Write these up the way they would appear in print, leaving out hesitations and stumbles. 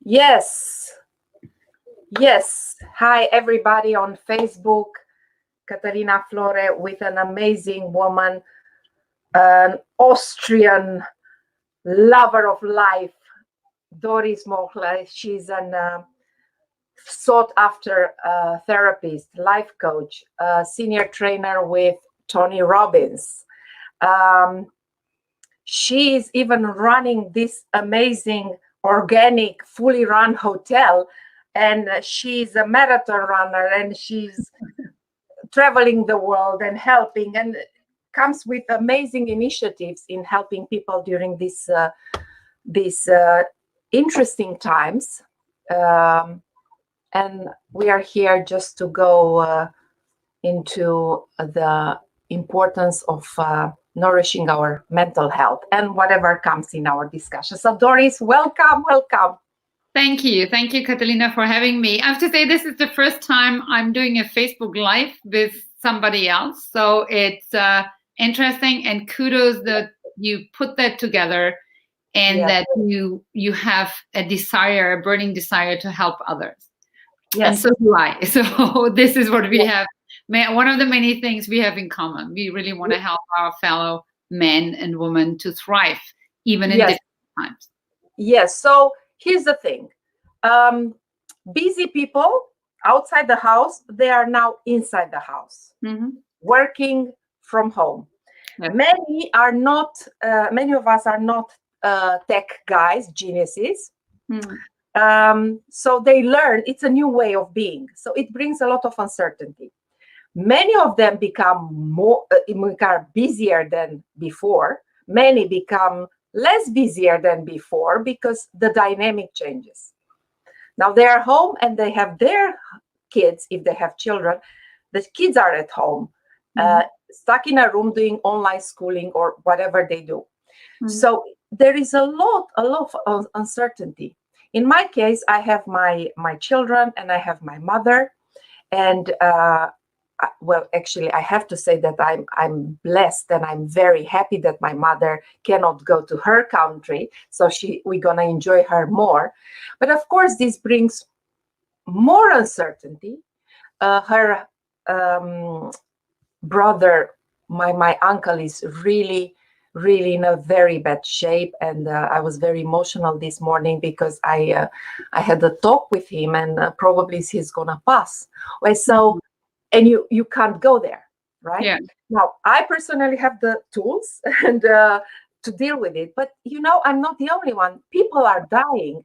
Yes. Yes. Hi, everybody on Facebook. Katarina Flore with an amazing woman, an Austrian lover of life, Doris Mohsl. She's an sought after therapist, life coach, senior trainer with Tony Robbins. She is even running this amazing, organic, fully run hotel. And she's a marathon runner, and she's traveling the world and helping, and comes with amazing initiatives in helping people during these interesting times. And we are here just to go into the importance of nourishing our mental health and whatever comes in our discussion. So Doris, welcome. Thank you, Catalina, for having me. I have to say, this is the first time I'm doing a Facebook Live with somebody else. So it's interesting, and kudos that you put that together, and that you have a burning desire to help others. Yes. And so do I. So this is what we have. One of the many things we have in common. We really want to help our fellow men and women to thrive, even in difficult times. Yes. So here's the thing. Busy people outside the house, they are now inside the house, working from home. Yes. Many of us are not tech guys, geniuses. So they learn it's a new way of being. So it brings a lot of uncertainty. Many of them become busier than before. Many become less busier than before because the dynamic changes. Now they are home and they have their kids, if they have children. The kids are at home, stuck in a room doing online schooling or whatever they do. So there is a lot of uncertainty. In my case, I have my children and I have my mother. And well, actually, I have to say that I'm blessed and I'm very happy that my mother cannot go to her country. So we're going to enjoy her more. But of course, this brings more uncertainty. Her brother, my uncle, is really in a very bad shape. And I was very emotional this morning because I had a talk with him, and probably he's going to pass. Well, so... And you can't go there, right? Yeah. Now, I personally have the tools and to deal with it. But, I'm not the only one. People are dying.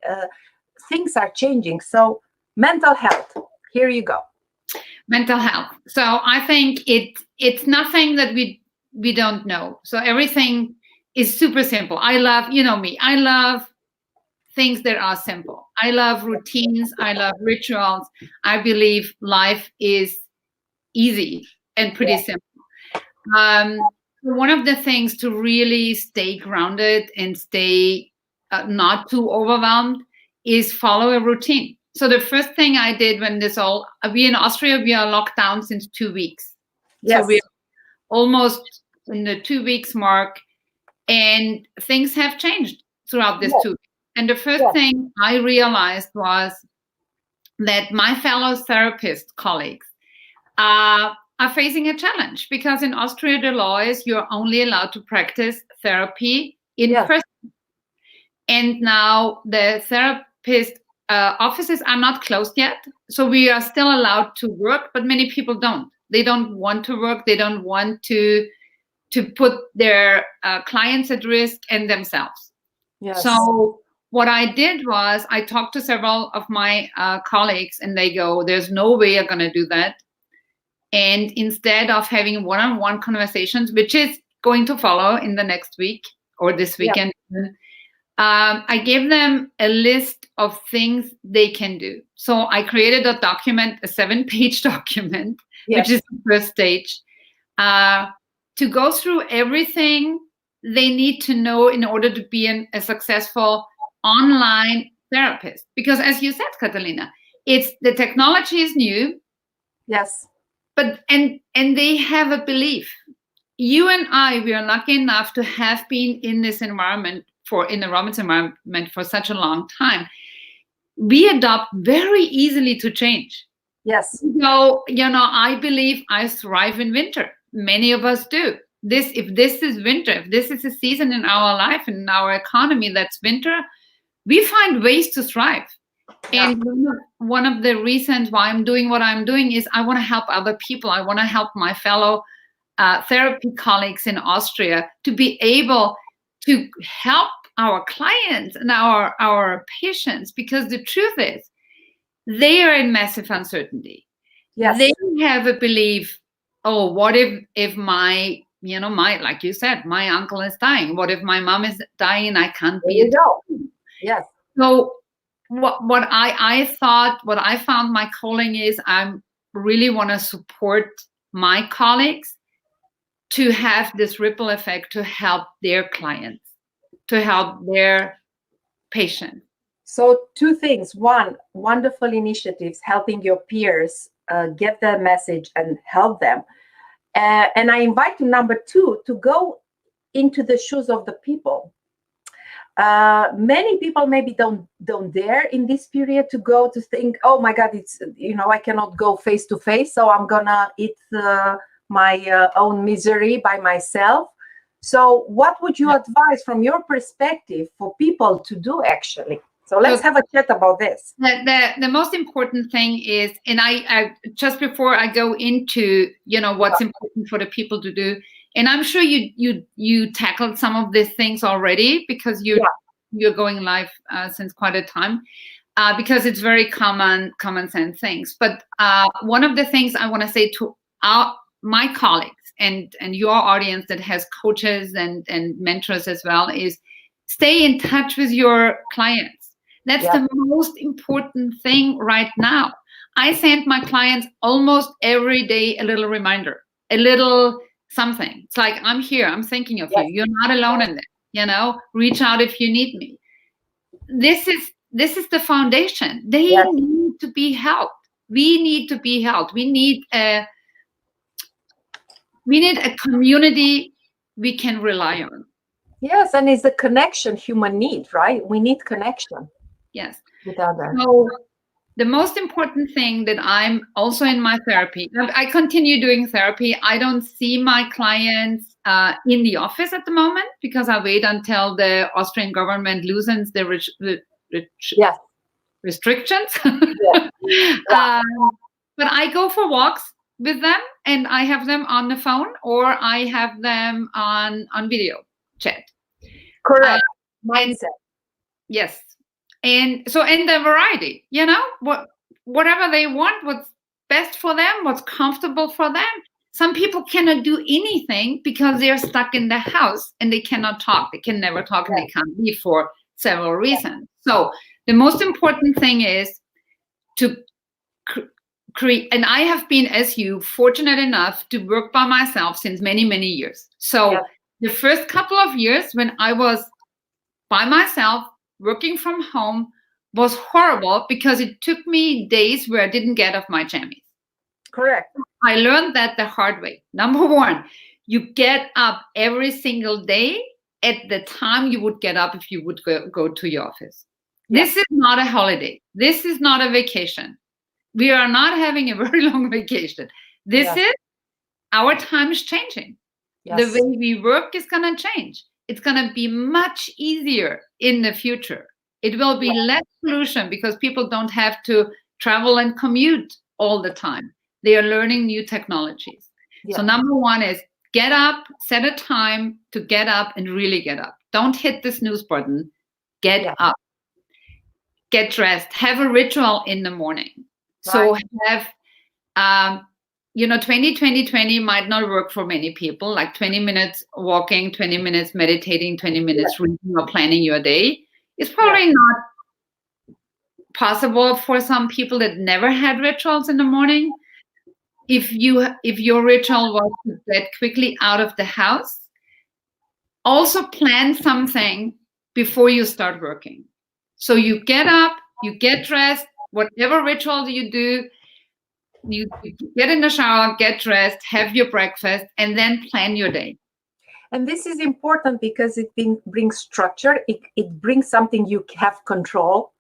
Things are changing. So mental health, here you go. Mental health. So I think it's nothing that we don't know. So everything is super simple. I love, me, I love things that are simple. I love routines. I love rituals. I believe life is easy and pretty simple. One of the things to really stay grounded and stay not too overwhelmed is follow a routine. So the first thing I did when we in Austria, we are locked down since 2 weeks. Yes. So we're almost in the 2 weeks mark, and things have changed throughout this 2 weeks. And the first thing I realized was that my fellow therapist colleagues are facing a challenge, because in Austria, the law is you're only allowed to practice therapy in person. And now the therapist offices are not closed yet. So we are still allowed to work, but many people don't. They don't want to work. They don't want to put their clients at risk and themselves. Yes. So what I did was I talked to several of my colleagues, and they go, there's no way you're going to do that. And instead of having one-on-one conversations, which is going to follow in the next week or this weekend, I gave them a list of things they can do. So I created a document, a 7-page document, which is the first stage, to go through everything they need to know in order to be a successful online therapist. Because as you said, Catalina, the technology is new. Yes. But and they have a belief. You and I, we are lucky enough to have been in this environment in the Robbins environment for such a long time. we adopt very easily to change. Yes. So, I believe I thrive in winter. Many of us do. If this is winter, if this is a season in our life, in our economy that's winter, we find ways to thrive. Yeah. And one of the reasons why I'm doing what I'm doing is I want to help other people. I want to help my fellow therapy colleagues in Austria to be able to help our clients and our patients, because the truth is they are in massive uncertainty. Yes. They have a belief, oh, what if my, like you said, my uncle is dying? What if my mom is dying? I can't be. There you go. Yes. So what I found my calling is I really want to support my colleagues to have this ripple effect to help their clients, to help their patients. So two things. One, wonderful initiatives helping your peers get the message and help them. And I invite you, number two, to go into the shoes of the people. Many people maybe don't dare in this period to go, to think, oh my God, it's, I cannot go face to face, so I'm gonna eat my own misery by myself. So what would you advise from your perspective for people to do actually? So let's have a chat about this. The most important thing is, and I just before I go into, what's important for the people to do, and I'm sure you tackled some of these things already, because you're going live since quite a time, because it's very common sense things. But one of the things I want to say to my colleagues and your audience that has coaches and mentors as well is stay in touch with your clients. That's the most important thing right now. I send my clients almost every day a little reminder, a little something. It's like, I'm here, I'm thinking of you. You're not alone in this. Reach out if you need me. This is the foundation. They need to be helped. We need to be helped. We need a community we can rely on. Yes, and it's the connection human need, right? We need connection. Yes. With others. So the most important thing that I'm also in my therapy, I continue doing therapy. I don't see my clients in the office at the moment, because I wait until the Austrian government loosens the restrictions. But I go for walks with them, and I have them on the phone, or I have them on video chat. Correct. Mindset. Yes. And so, in the variety, whatever they want, what's best for them, what's comfortable for them. Some people cannot do anything because they're stuck in the house and they cannot talk. They can never talk, and they can't leave for several reasons. So the most important thing is to create, and I have been, as you, fortunate enough to work by myself since many, many years. So the first couple of years when I was by myself, working from home, was horrible, because it took me days where I didn't get off my jammies. Correct. I learned that the hard way. Number one, you get up every single day at the time you would get up if you would go to your office. This is not a holiday. This is not a vacation. We are not having a very long vacation. This is, our time is changing. The way we work is going to change. It's going to be much easier in the future. It will be less pollution, because people don't have to travel and commute all the time. They are learning new technologies. So number one is get up, set a time to get up and really get up. Don't hit the snooze button. Get up. Get dressed. Have a ritual in the morning. So have, 20 might not work for many people, like 20 minutes walking, 20 minutes meditating, 20 minutes reading or planning your day. It's probably not possible for some people that never had rituals in the morning. If your ritual was to get quickly out of the house, also plan something before you start working. So you get up, you get dressed, whatever ritual you do, you get in the shower, get dressed, have your breakfast, and then plan your day. And this is important because it brings structure. It brings something you have control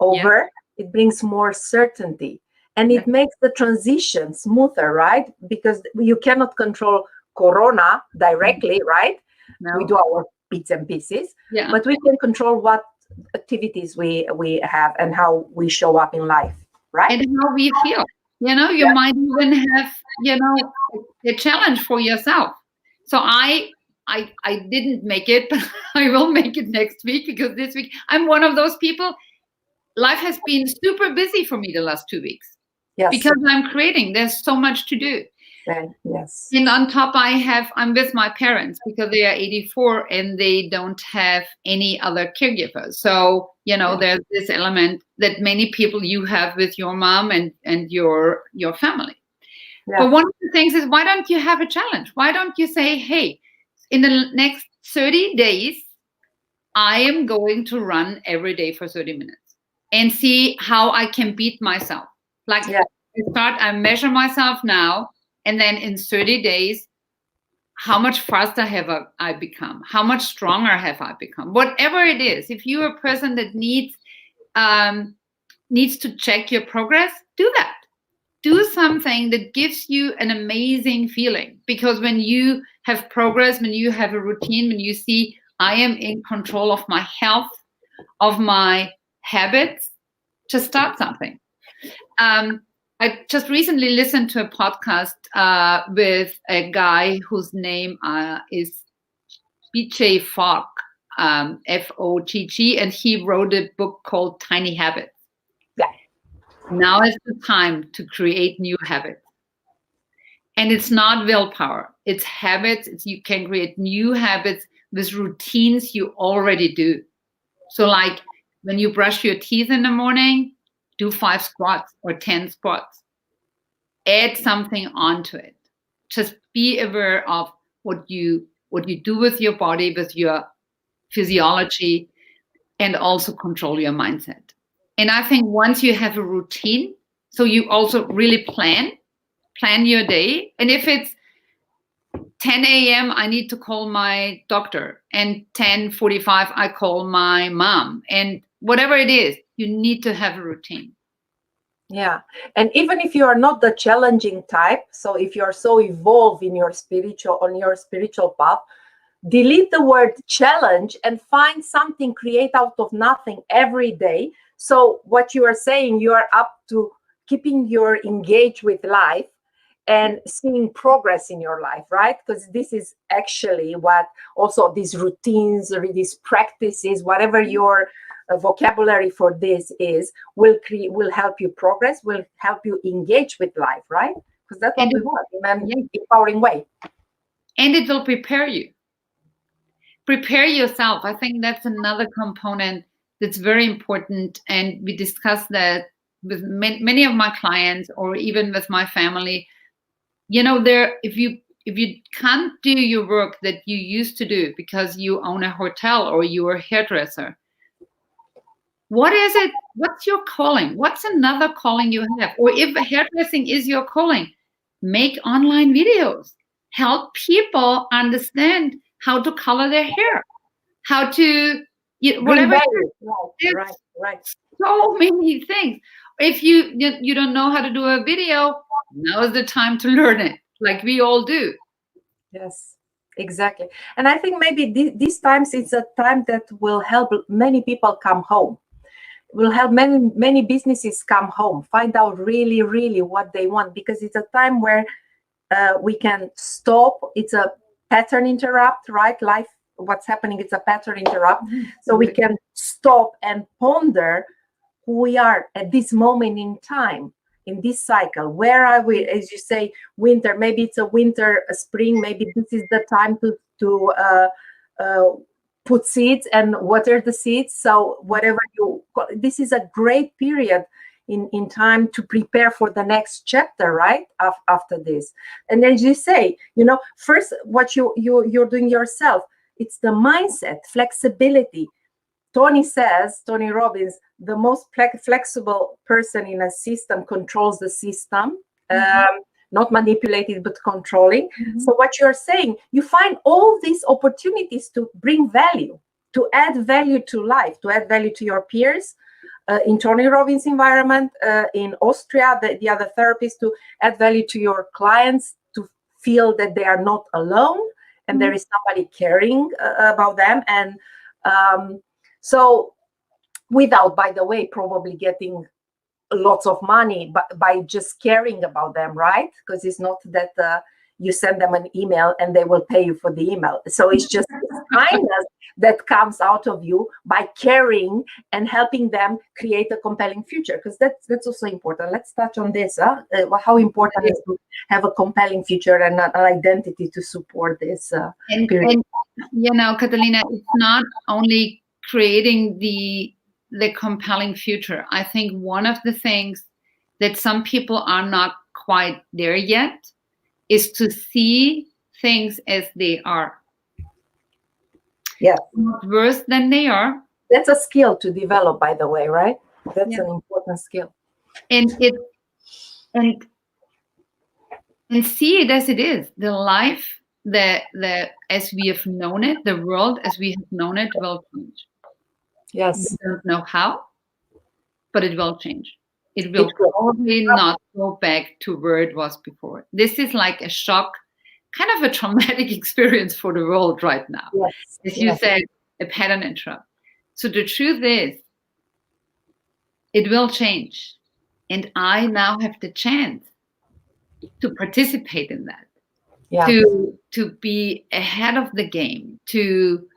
over, it brings more certainty. And it makes the transition smoother, right? Because you cannot control Corona directly, right? No. We do our bits and pieces, but we can control what activities we have and how we show up in life, right? And how we feel. You might even have, a challenge for yourself. So I didn't make it, but I will make it next week, because this week I'm one of those people. Life has been super busy for me the last 2 weeks. Yes. Because I'm creating. There's so much to do. Yes. And on top, I'm with my parents, because they are 84 and they don't have any other caregivers. So, there's this element that many people you have with your mom and your family. Yeah. But one of the things is, why don't you have a challenge? Why don't you say, hey, in the next 30 days, I am going to run every day for 30 minutes and see how I can beat myself. Like, I measure myself now, and then in 30 days, how much faster have I become? How much stronger have I become? Whatever it is, if you're a person that needs to check your progress, do that. Do something that gives you an amazing feeling. Because when you have progress, when you have a routine, when you see I am in control of my health, of my habits, just start something. I just recently listened to a podcast with a guy whose name is B.J. Fogg, Fogg, and he wrote a book called Tiny Habits. Yeah. Now is the time to create new habits. And it's not willpower, it's habits. You can create new habits with routines you already do. So like when you brush your teeth in the morning, do 5 squats or 10 squats. Add something onto it. Just be aware of what you do with your body, with your physiology, and also control your mindset. And I think once you have a routine, so you also really plan your day. And if it's 10 a.m., I need to call my doctor, and 10:45, I call my mom, and whatever it is, you need to have a routine. Yeah. And even if you are not the challenging type, so if you are so evolved in your spiritual path, delete the word challenge and find something, create out of nothing every day. So what you are saying, you are up to keeping your engaged with life and seeing progress in your life, right? Because this is actually what also these routines or these practices, whatever your vocabulary for this is, will help you progress, will help you engage with life, right? Because that's what we want in an empowering way. And it will prepare you. Prepare yourself. I think that's another component that's very important. And we discussed that with many of my clients, or even with my family. If you can't do your work that you used to do because you own a hotel or you're a hairdresser, what is it? What's your calling? What's another calling you have? Or if hairdressing is your calling, make online videos. Help people understand how to color their hair, how to whatever. Right. So many things. If you don't know how to do a video, now is the time to learn it, like we all do. Yes, exactly. And I think maybe these times it's a time that will help many people come home. Will help many businesses come home, find out really, really what they want, because it's a time where we can stop. It's a pattern interrupt, right? Life, what's happening, it's a pattern interrupt. Mm-hmm. So we can stop and ponder who we are at this moment in time, in this cycle. Where are we? As you say, winter, maybe it's a winter, a spring, maybe this is the time to put seeds and water the seeds. So whatever this is a great period in time to prepare for the next chapter, right? After this. And as you say, first what you're doing yourself, it's the mindset, flexibility. Tony Robbins, the most flexible person in a system controls the system. Mm-hmm. Not manipulated, but controlling. Mm-hmm. So what you're saying, you find all these opportunities to bring value, to add value to life, to add value to your peers, in Tony Robbins environment, in Austria, the other therapists, to add value to your clients, to feel that they are not alone and there is somebody caring about them. And so without, by the way, probably getting lots of money, but by just caring about them, right? Because it's not that you send them an email and they will pay you for the email. So it's just kindness that comes out of you by caring and helping them create a compelling future. Because that's also important. Let's touch on this. How important it is to have a compelling future and an identity to support this period. And you know, Catalina, it's not only creating the compelling future. I think one of the things that some people are not quite there yet is to see things as they are. Yeah. Not worse than they are. That's a skill to develop, by the way, right? That's an important skill. And see it as it is. The life, the as we have known it, the world as we have known it will change. Yes. We don't know how, but it will change. It will probably not go back to where it was before. This is like a shock, kind of a traumatic experience for the world right now. Yes. As you said, a pattern interrupt. So the truth is, it will change. And I now have the chance to participate in that. Yeah. To be ahead of the game, to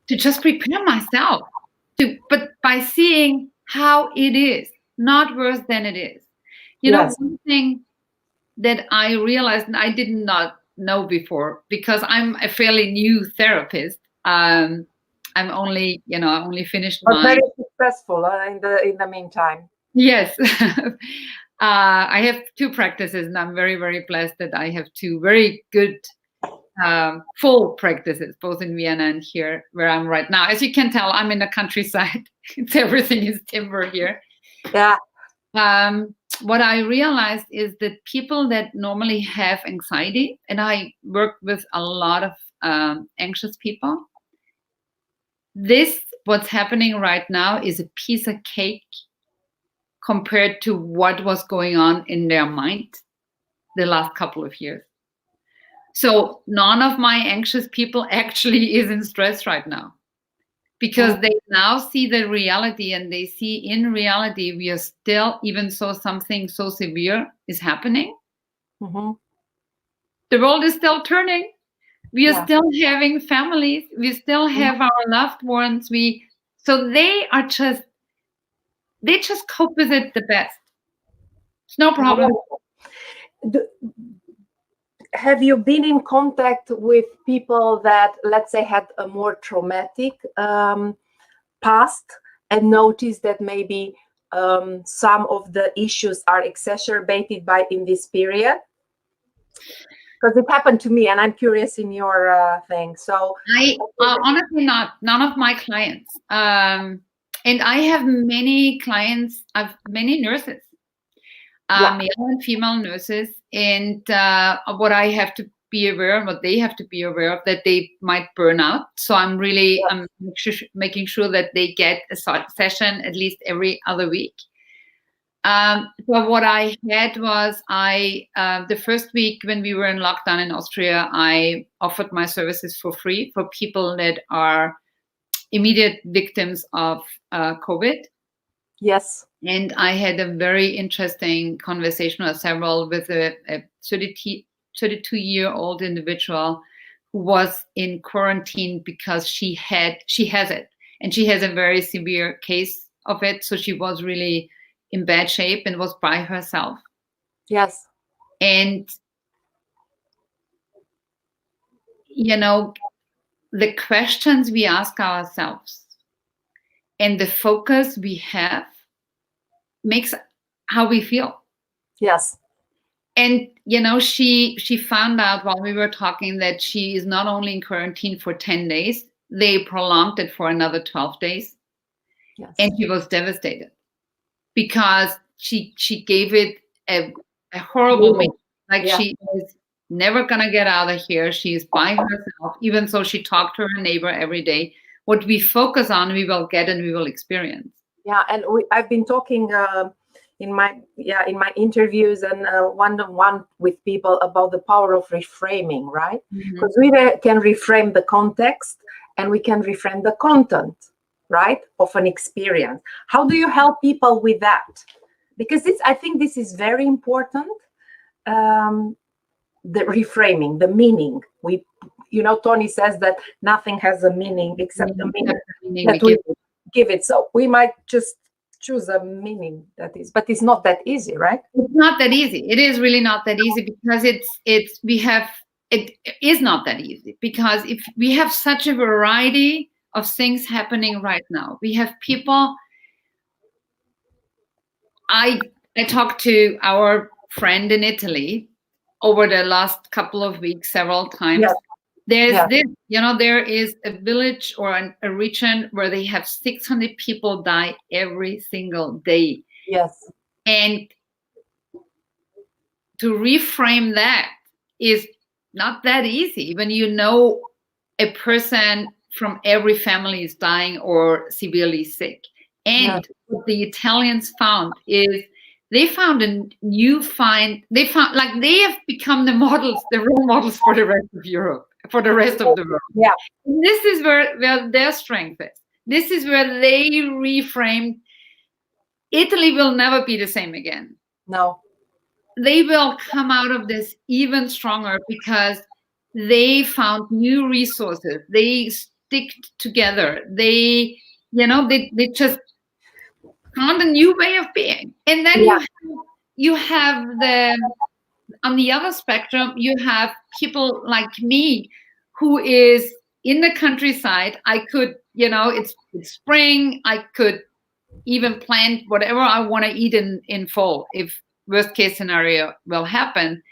just prepare myself. But by seeing how it is, not worse than it is. You know, one thing that I realized, and I did not know before, because I'm a fairly new therapist. I'm only, I only finished but very successful in the meantime. Yes. I have 2 practices, and I'm very, very blessed that I have 2 very good full practices, both in Vienna and here where I'm right now. As you can tell, I'm in the countryside. Everything is timber here. Yeah. What I realized is that people that normally have anxiety, and I work with a lot of anxious people, what's happening right now is a piece of cake compared to what was going on in their mind the last couple of years. So none of my anxious people actually is in stress right now, because they now see the reality, and they see in reality we are still, even so something so severe is happening, the world is still turning. We are still having families. We still have our loved ones. So they just cope with it the best. It's no problem. Have you been in contact with people that, let's say, had a more traumatic past and noticed that maybe some of the issues are exacerbated in this period? Because it happened to me, and I'm curious in your thing. So I honestly none of my clients. And I have many clients, I've many nurses, male and female nurses. And what I have to be aware of, what they have to be aware of, that they might burn out. So I'm really making sure that they get a session at least every other week. So what I had was the first week when we were in lockdown in Austria, I offered my services for free for people that are immediate victims of COVID. Yes. And I had a very interesting conversation with a 32-year-old individual who was in quarantine because she has it, and she has a very severe case of it. So she was really in bad shape and was by herself. Yes. And, the questions we ask ourselves and the focus we have makes how we feel. Yes. And, she found out while we were talking that she is not only in quarantine for 10 days, they prolonged it for another 12 days. Yes. And she was devastated because she gave it a horrible meaning. Like she is never going to get out of here. She is by herself, even though she talked to her neighbor every day. What we focus on, we will get and we will experience. Yeah, and I've been talking in my interviews and one-on-one with people about the power of reframing, right? Because we can reframe the context and we can reframe the content, right, of an experience. How do you help people with that? Because I think this is very important. The reframing, the meaning. Tony says that nothing has a meaning except the meaning that we give it. So we might just choose a meaning that is, but it's not that easy, right? It's not that easy. It is really not that easy because it is not that easy because if we have such a variety of things happening right now, we have people. I talked to our friend in Italy over the last couple of weeks several times. Yeah. There's this, there is a village or a region where they have 600 people die every single day. Yes. And to reframe that is not that easy when a person from every family is dying or severely sick. And what the Italians found is they have become the role models for the rest of Europe, for the rest of the world. Yeah. And this is where their strength is. This is where they reframed. Italy will never be the same again. No. They will come out of this even stronger because they found new resources. They stick together. They just found a new way of being. And then you have on the other spectrum, you have people like me who is in the countryside. I could, it's spring. I could even plant whatever I want to eat in fall if worst case scenario will happen.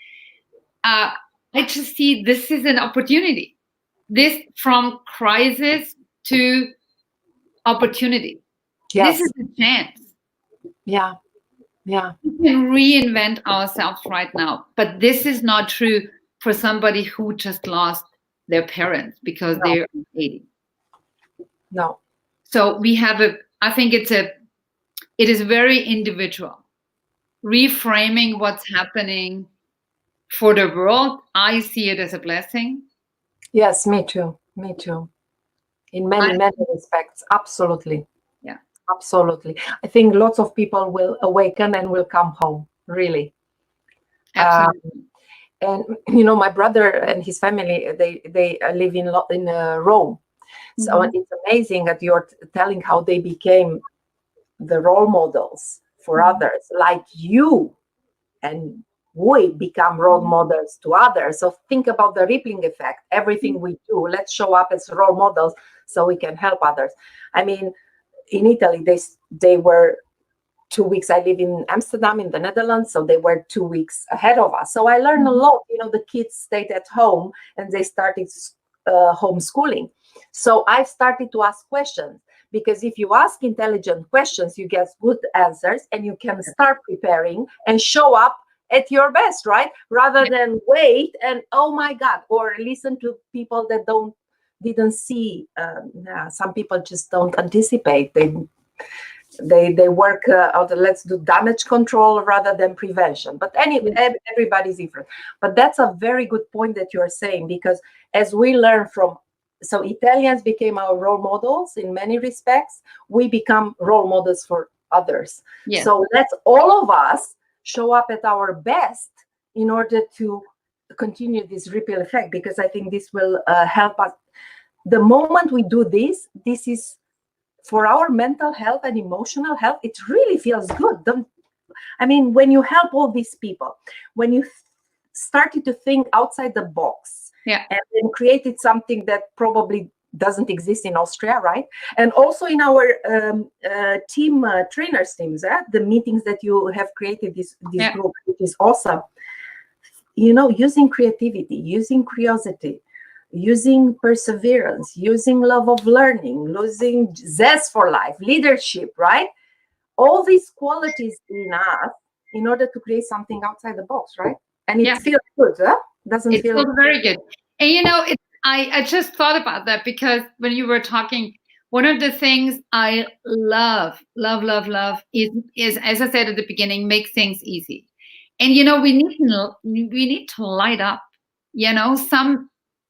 I just see this is an opportunity. This from crisis to opportunity. Yes. This is a chance. Yeah. Yeah. We can reinvent ourselves right now. But this is not true for somebody who just lost their parents because they're 80. No. So we have I think it is very individual. Reframing what's happening for the world, I see it as a blessing. Yes, me too. Me too. In many respects, absolutely. Yeah, absolutely. I think lots of people will awaken and will come home. Really. Absolutely. And my brother and his family, they live in Rome. So it's amazing that you're telling how they became the role models for others, like you and we become role models to others. So think about the rippling effect. Everything we do, let's show up as role models so we can help others. I mean, in Italy, they were 2 weeks. I live in Amsterdam in the Netherlands, so they were 2 weeks ahead of us. So I learned a lot. The kids stayed at home and they started homeschooling. So I started to ask questions, because if you ask intelligent questions, you get good answers and you can start preparing and show up at your best, right? Rather than wait and, oh my God, or listen to people that didn't see. Some people just don't anticipate. They work out, let's do damage control rather than prevention. But anyway, everybody's different. But that's a very good point that you're saying, because as we learn so Italians became our role models in many respects. We become role models for others. Yes. So let's all of us show up at our best in order to continue this ripple effect, because I think this will help us. The moment we do this is for our mental health and emotional health. It really feels good. When you help all these people, when you started to think outside the box, and then created something that probably doesn't exist in Austria, right? And also in our team trainers teams, the meetings that you have created, this group, which is awesome. Using creativity, using curiosity, using perseverance, using love of learning, using zest for life, leadership, right? All these qualities in us in order to create something outside the box, right? And it feels good, huh? It feels very good. And I just thought about that, because when you were talking, One of the things I love is, as I said at the beginning, make things easy. And we need to light up.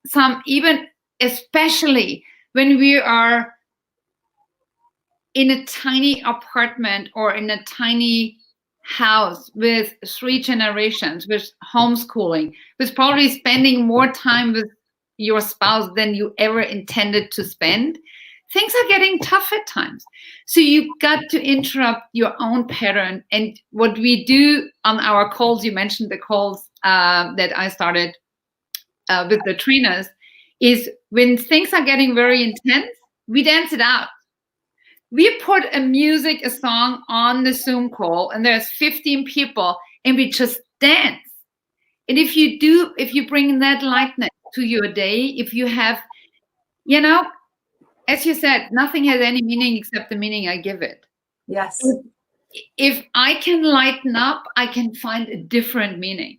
Some even, especially when we are in a tiny apartment or in a tiny house with 3 generations, with homeschooling, with probably spending more time with your spouse than you ever intended to spend. Things are getting tough at times. So you've got to interrupt your own pattern. And what we do on our calls, you mentioned the calls that I started with the trainers, is when things are getting very intense, we dance it out. We put a song on the Zoom call, and there's 15 people, and we just dance. And if you bring that lightness to your day, if you have, as you said, nothing has any meaning except the meaning I give it. Yes. If I can lighten up, I can find a different meaning.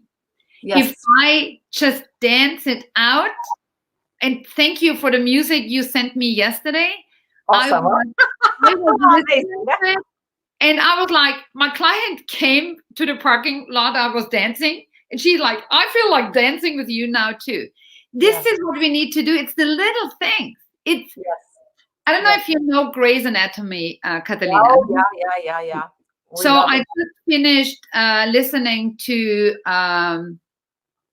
Yes. If I just dance it out, and thank you for the music you sent me yesterday. Awesome. I was listening to it, and I was like, my client came to the parking lot, I was dancing, and she's like, I feel like dancing with you now too. This is what we need to do. It's the little things. It's I don't know if you know Grey's Anatomy, Catalina. Oh, yeah. So I just finished listening to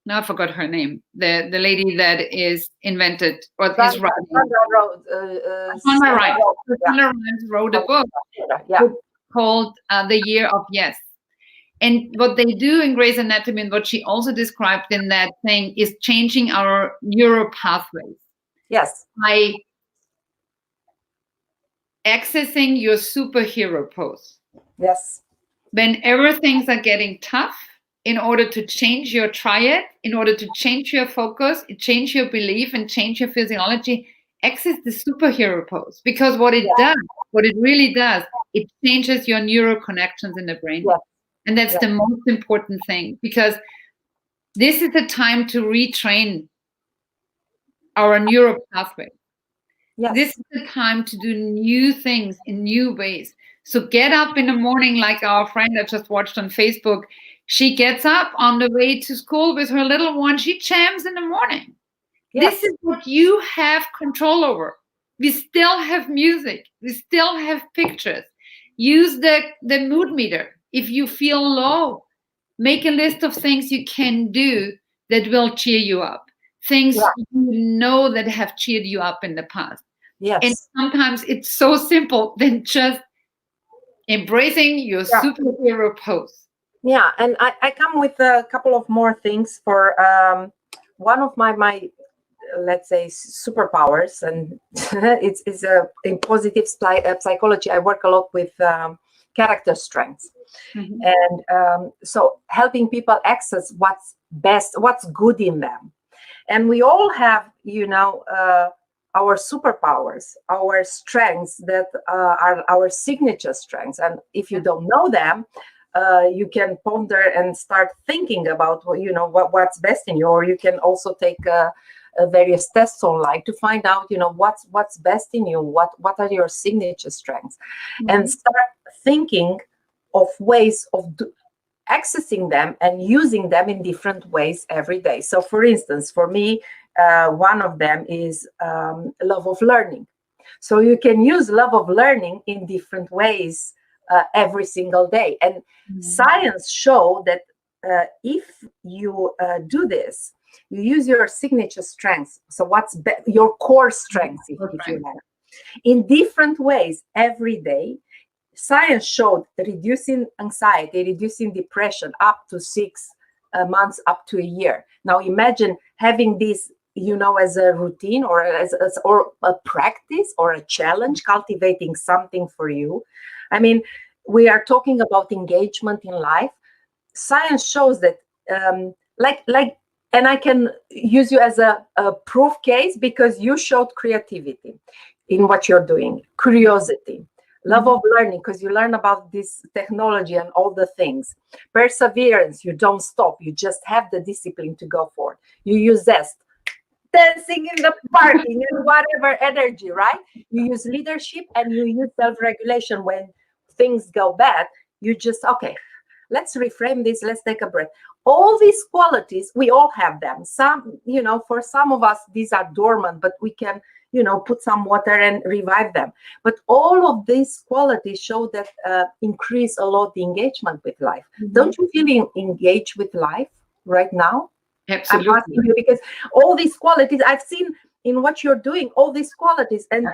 now I forgot her name. The lady that is invented or is writing. Sandra Rhimes wrote a book called The Year of Yes. And what they do in Grey's Anatomy, and what she also described in that thing, is changing our neural pathways. Yes. By accessing your superhero pose. Yes. Whenever things are getting tough, in order to change your triad, in order to change your focus, change your belief, and change your physiology, access the superhero pose. Because what it does, what it really does, it changes your neural connections in the brain. Yes. And that's the most important thing, because this is the time to retrain our neural pathway. Yes. This is the time to do new things in new ways. So get up in the morning, like our friend I just watched on Facebook. She gets up on the way to school with her little one. She jams in the morning. Yes. This is what you have control over. We still have music. We still have pictures. Use the mood meter. If you feel low, make a list of things you can do that will cheer you up. Things you know that have cheered you up in the past. Yes. And sometimes it's so simple than just embracing your superhero pose. Yeah, and I come with a couple of more things for one of my let's say superpowers, and it's in positive psychology. I work a lot with character strengths, and so helping people access what's best, what's good in them. And we all have, our superpowers, our strengths that are our signature strengths. And if you don't know them, you can ponder and start thinking about what's best in you, or you can also take various tests online to find out what's best in you, what are your signature strengths, and start thinking of ways of accessing them and using them in different ways every day. So for instance, for me, one of them is love of learning. So you can use love of learning in different ways every single day. And science show that if you do this, you use your signature strengths. So what's your core strengths, if you like, in different ways every day. Science showed reducing anxiety, reducing depression up to 6 months, up to a year. Now imagine having this, as a routine or or a practice or a challenge, cultivating something for you. I mean, we are talking about engagement in life. Science shows that, and I can use you as a proof case, because you showed creativity in what you're doing, curiosity, love of learning, because you learn about this technology and all the things, perseverance, you don't stop, you just have the discipline to go forward. You use zest, dancing in the parking and whatever energy, right? You use leadership and you use self-regulation when things go bad. You just, okay, let's reframe this, let's take a breath. All these qualities, we all have them. Some, for some of us, these are dormant, but we can, put some water and revive them. But all of these qualities show that increase a lot the engagement with life. Mm-hmm. Don't you feel engaged with life right now? Absolutely. I'm asking you because all these qualities I've seen in what you're doing, all these qualities, and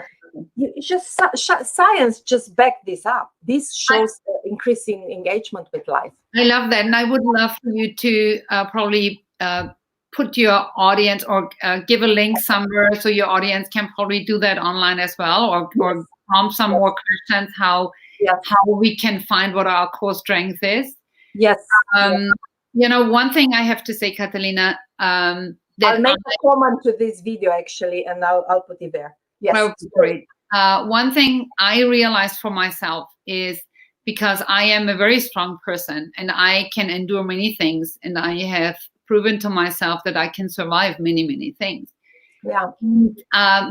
it's just science just back this up. This shows increasing engagement with life. I love that, and I would love for you to probably put your audience or give a link somewhere so your audience can probably do that online as well, or prompt some more questions how we can find what our core strength is. Yes. One thing I have to say, Catalina, that I'll make a comment to this video actually, and I'll put it there. Yes. Oh, great. One thing I realized for myself is, because I am a very strong person and I can endure many things, and I have proven to myself that I can survive many, many things. Yeah.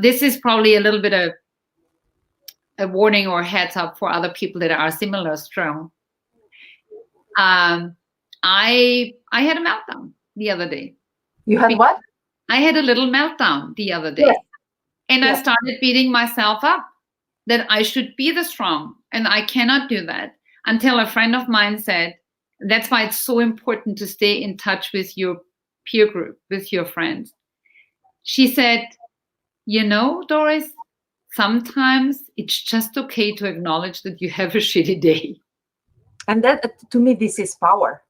This is probably a little bit of a warning or heads up for other people that are similar strong. I had a meltdown the other day. You had what? I had a little meltdown the other day. Yes. And I started beating myself up that I should be the strong, and I cannot do that, until a friend of mine said, that's why it's so important to stay in touch with your peer group, with your friends. She said, Doris, sometimes it's just okay to acknowledge that you have a shitty day. And that, to me, this is power.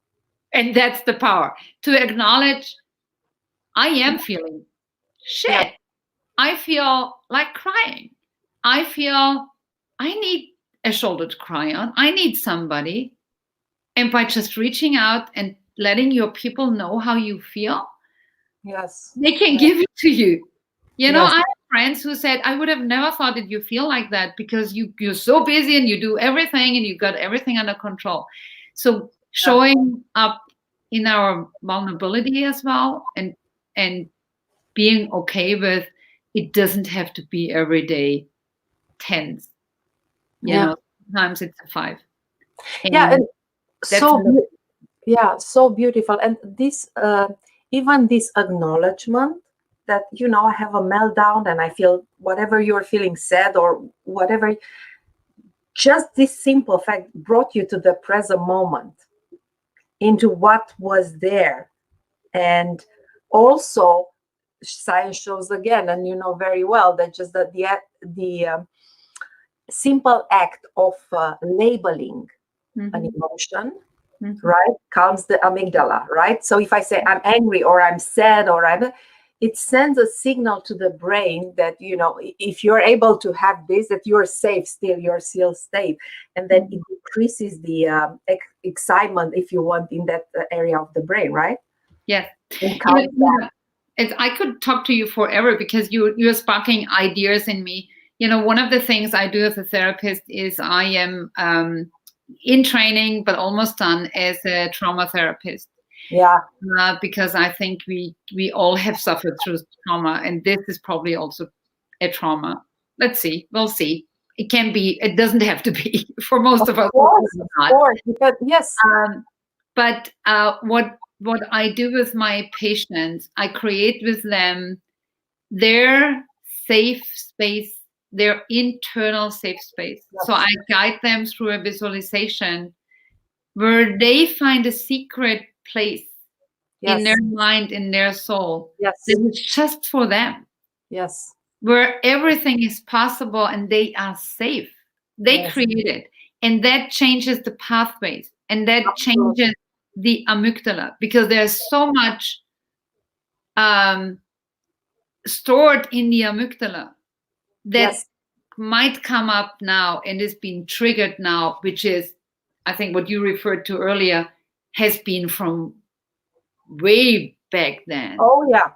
And that's the power, to acknowledge I am feeling shit. Yeah. I feel like crying. I feel I need a shoulder to cry on. I need somebody. And by just reaching out and letting your people know how you feel, yes, they can give it to you. I have friends who said, I would have never thought that you feel like that because you're so busy and you do everything and you got everything under control. So showing up in our vulnerability as well, and being okay with it doesn't have to be every day tense. Sometimes it's a 5. And so beautiful. And this even this acknowledgement that I have a meltdown and I feel whatever you're feeling, sad or whatever, just this simple fact brought you to the present moment, into what was there. And also science shows again, and very well, that just that the simple act of labeling an emotion, right, calms the amygdala, right? So if I say I'm angry or I'm sad or it sends a signal to the brain that if you're able to have this, that you're safe still, you're still safe, and then it increases the excitement, if you want, in that area of the brain, right? Yes. I could talk to you forever because you're sparking ideas in me. One of the things I do as a therapist is I am in training, but almost done as a trauma therapist. Yeah. Because I think we all have suffered through trauma, and this is probably also a trauma. Let's see. We'll see. It can be. It doesn't have to be for most of us. Of course. Because, yes. But what I do with my patients, I create with them their safe space, their internal safe space. Yes. So I guide them through a visualization where they find a secret place in their mind, in their soul. Yes. That is just for them. Yes. Where everything is possible and they are safe. They create it. And that changes the pathways. And that changes the amygdala, because there's so much stored in the amygdala that might come up now and is being triggered now, which is, I think what you referred to earlier, has been from way back then. Oh, yeah,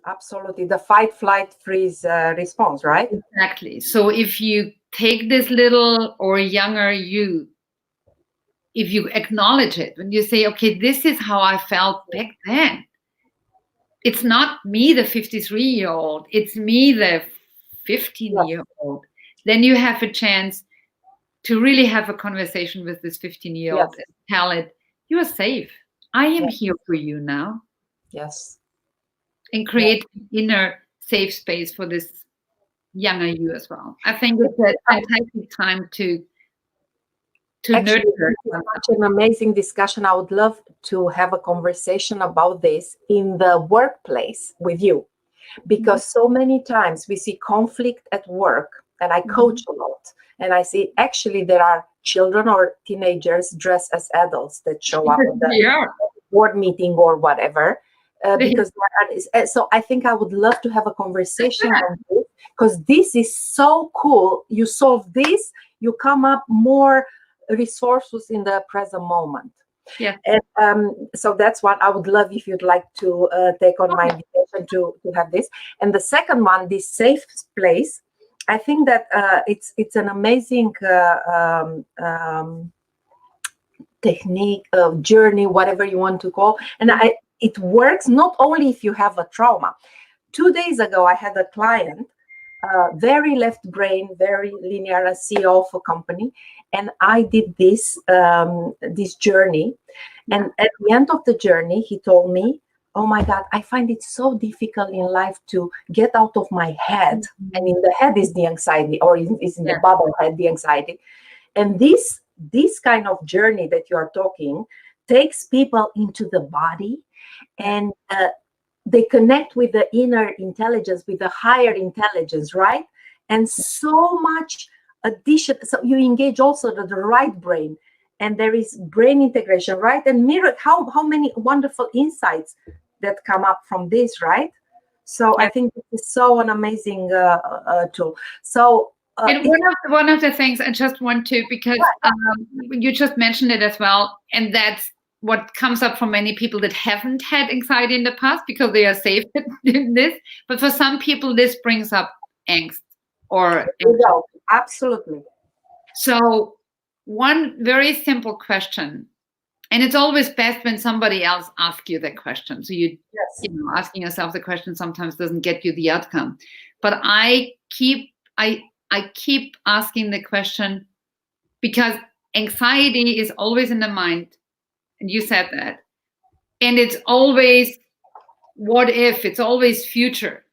absolutely. The fight, flight, freeze response, right? Exactly. So if you take this little or younger you, if you acknowledge it, when you say, okay, this is how I felt back then, it's not me, the 53-year-old, it's me, the 15-year-old. Then you have a chance to really have a conversation with this 15-year-old and tell it, you are safe. I am here for you now. Yes. And create an inner safe space for this younger you as well. I think it's a fantastic time to Actually, nurture. such an amazing discussion. I would love to have a conversation about this in the workplace with you, because so many times we see conflict at work, and I coach a lot, and I see actually there are children or teenagers dressed as adults that show up at the board meeting or whatever. Because so I think I would love to have a conversation on this, because this is so cool. You solve this, you come up more resources in the present moment. Yeah. And so that's what I would love if you'd like to take on my invitation to have this. And the second one, this safe place, I think that it's an amazing technique, journey, whatever you want to call. And it works not only if you have a trauma. 2 days ago, I had a client, very left brain, very linear, a CEO of a company, and I did this this journey. And at the end of the journey, he told me, "Oh my God, I find it so difficult in life to get out of my head." And in the head is the anxiety, or is in the bubble head the anxiety. And this kind of journey that you are talking takes people into the body, and they connect with the inner intelligence, with the higher intelligence, right? And so much addition. So you engage also the right brain, and there is brain integration, right? And mirror, how many wonderful insights that come up from this, right? So I think this is so an amazing tool. So and one of the things I just want to, because you just mentioned it as well, and that's what comes up for many people that haven't had anxiety in the past because they are safe in this. But for some people, this brings up angst or absolutely. So one very simple question, and it's always best when somebody else asks you that question. So you know, asking yourself the question sometimes doesn't get you the outcome. But I keep asking the question, because anxiety is always in the mind. And you said that. And it's always what if, it's always future.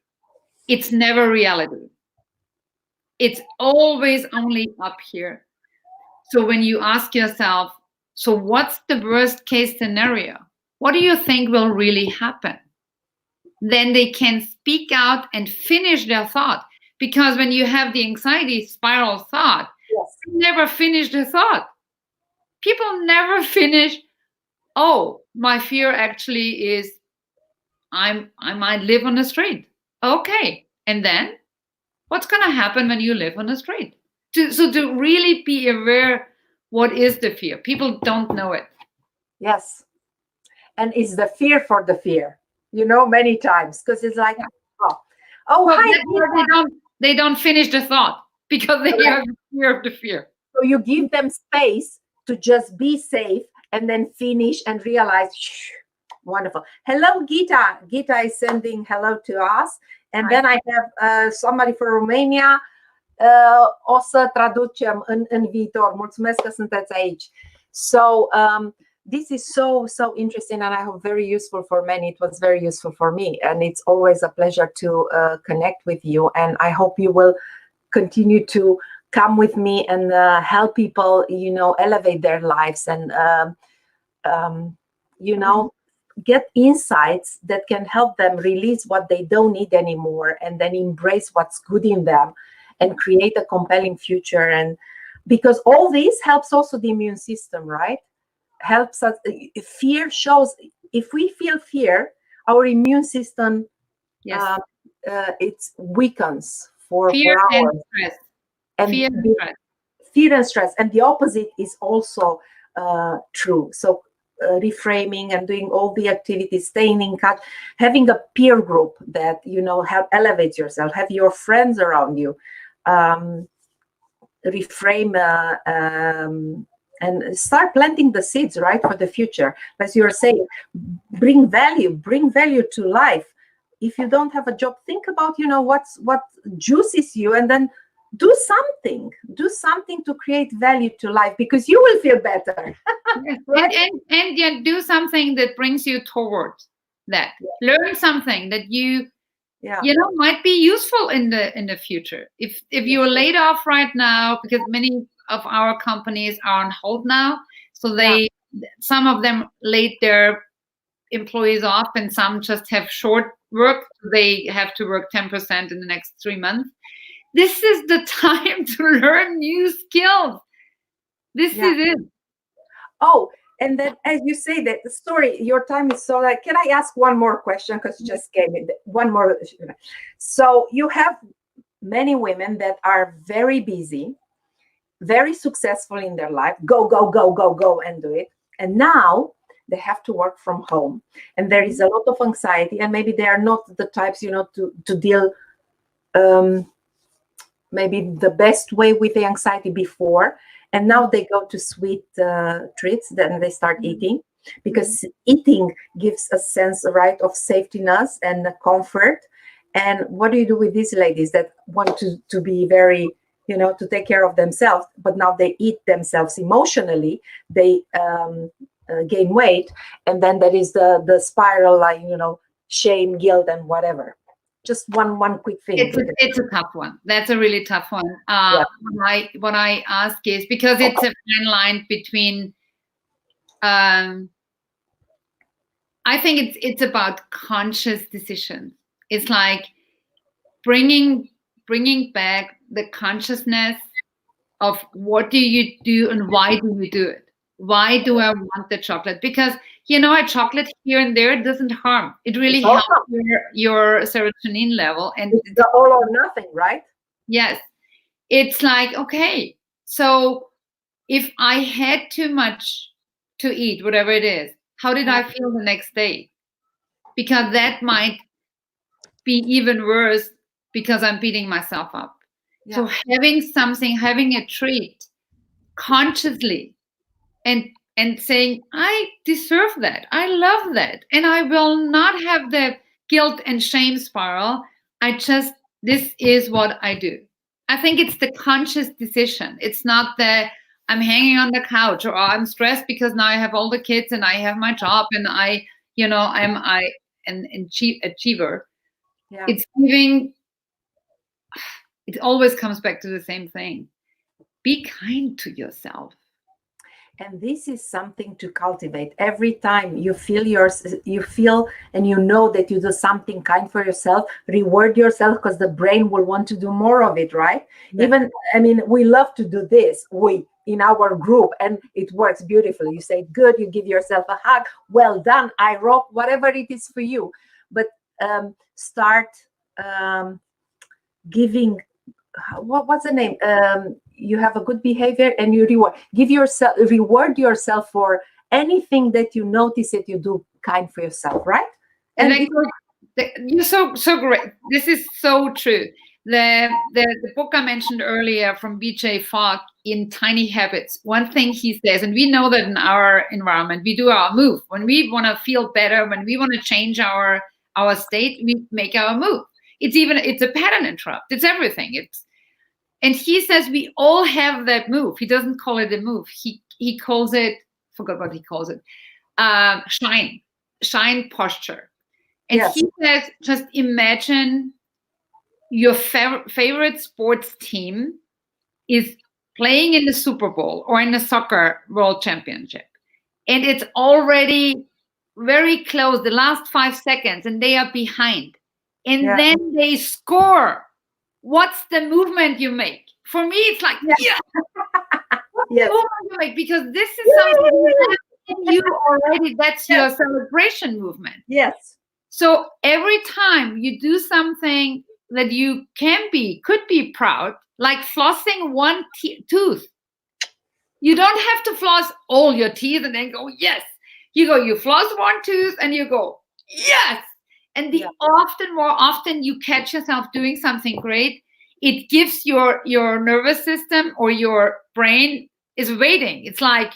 It's never reality. It's always only up here. So when you ask yourself, so what's the worst case scenario? What do you think will really happen? Then they can speak out and finish their thought. Because when you have the anxiety spiral thought, you never finish the thought. People never finish, oh, my fear actually is I might live on the street. Okay. And then what's going to happen when you live on the street? So to really be aware, what is the fear? People don't know it. Yes. And it's the fear for the fear, you know, many times, because it's like, they don't finish the thought because they have the fear of the fear. So you give them space to just be safe and then finish and realize, wonderful. Hello, Gita. Gita is sending hello to us. And then I have somebody from Romania. O să traducem în viitor. Mulțumesc că sunteți aici. So this is so interesting, and I hope very useful for many. It was very useful for me, and it's always a pleasure to connect with you. And I hope you will continue to come with me and help people, you know, elevate their lives and you know, get insights that can help them release what they don't need anymore, and then embrace what's good in them and create a compelling future. And because all this helps also the immune system, right? Helps us. Fear shows, if we feel fear, our immune system it weakens for fear hours. And stress. And fear and stress. And the opposite is also true. So reframing and doing all the activities, staying in touch, having a peer group that, you know, help elevate yourself, have your friends around you, reframe and start planting the seeds, right, for the future. As you're saying, bring value to life. if you don't have a job, think about, what juices you, and then do something to create value to life, because you will feel better. Yes. Right? And yeah, do something that brings you towards that. Yeah. Learn something that you Yeah. might be useful in the future. If you're laid off right now, because many of our companies are on hold now, so some of them laid their employees off, and some just have short work. They have to work 10% in the next 3 months. This is the time to learn new skills. This is it. Oh, and then, as you say that the story, your time is so like, can I ask one more question? Because you just gave me one more. So you have many women that are very busy, very successful in their life, go, and do it. And now they have to work from home. And there is a lot of anxiety, and maybe they are not the types, to deal maybe the best way with the anxiety before. And now they go to sweet treats, then they start eating, because eating gives a sense, right, of safetyness and comfort. And what do you do with these ladies that want to be very, to take care of themselves, but now they eat themselves emotionally, they gain weight, and then there is the spiral, like, shame, guilt, and whatever. Just one quick thing. It's a tough one. That's a really tough one. What I ask is, because it's a fine line between, I think it's about conscious decisions. It's like bringing back the consciousness of what do you do and why do you do it? Why do I want the chocolate? Because a chocolate here and there doesn't harm. It really helps your serotonin level. And it's the all or nothing, right? Yes. It's like, okay, so if I had too much to eat, whatever it is, how did I feel the next day? Because that might be even worse, because I'm beating myself up. Yeah. So having a treat consciously, and saying, I deserve that, I love that, and I will not have the guilt and shame spiral. This is what I do. I think it's the conscious decision. It's not the I'm hanging on the couch, or I'm stressed because now I have all the kids and I have my job and I'm an achiever. Yeah. It always comes back to the same thing. Be kind to yourself. And this is something to cultivate. Every time you feel and you know that you do something kind for yourself, reward yourself, because the brain will want to do more of it, right? Yeah. Even, we love to do this. In our group, and it works beautifully. You say, good, you give yourself a hug. Well done, I rock, whatever it is for you. But start giving, what's the name? You have a good behavior and you reward yourself for anything that you notice that you do kind for yourself, right? And you're so great. This is so true. The book I mentioned earlier from BJ Fogg, In Tiny Habits, one thing he says, and we know that in our environment, we do our move. When we want to feel better, when we want to change our state, we make our move. It's a pattern interrupt. It's everything. And he says we all have that move. He doesn't call it a move. He calls it, forgot what he calls it, shine posture. And yes. He says, just imagine your favorite sports team is playing in the Super Bowl or in the soccer world championship. And it's already very close, the last 5 seconds, and they are behind. And then they score. What's the movement you make? For me, it's like, What's the movement you make? Because this is something you already, that's your celebration movement. Yes. So every time you do something that you could be proud, like flossing one tooth. You don't have to floss all your teeth and then go, yes. You floss one tooth and you go, yes. And more often you catch yourself doing something great, it gives your nervous system or your brain is waiting. It's like,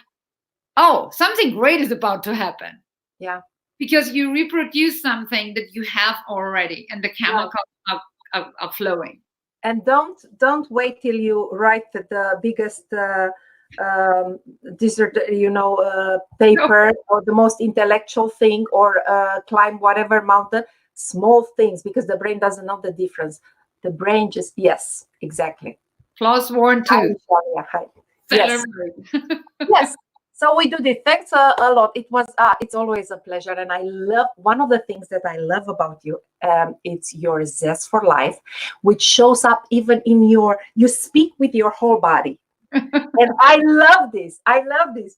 oh, something great is about to happen. Yeah. because you reproduce something that you have already, and the chemicals are flowing. And don't wait till you write the biggest desert, paper, or the most intellectual thing, or climb whatever mountain. Small things, because the brain doesn't know the difference. The brain just, yes, exactly. Floss worn too. Hi. Yes. Yes. So we do this. Thanks a lot. It's always a pleasure. And I love, one of the things that I love about you, it's your zest for life, which shows up even in you speak with your whole body. And I love this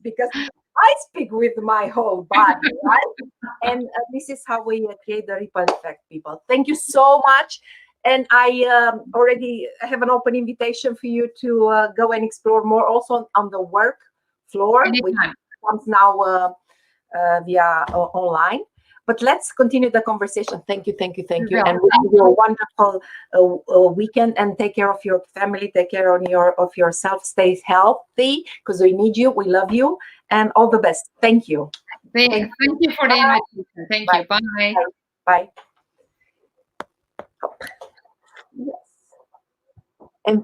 because I speak with my whole body, right? And this is how we create the ripple effect, people. Thank you so much. And I already have an open invitation for you to go and explore more also on the work floor, which comes now via online. But let's continue the conversation. Thank you. Yeah. And wish you a wonderful weekend, and take care of your family, take care of yourself, stay healthy, because we need you, we love you, and all the best. Thank you. Thank you for the invitation. Thank you. Bye. Bye.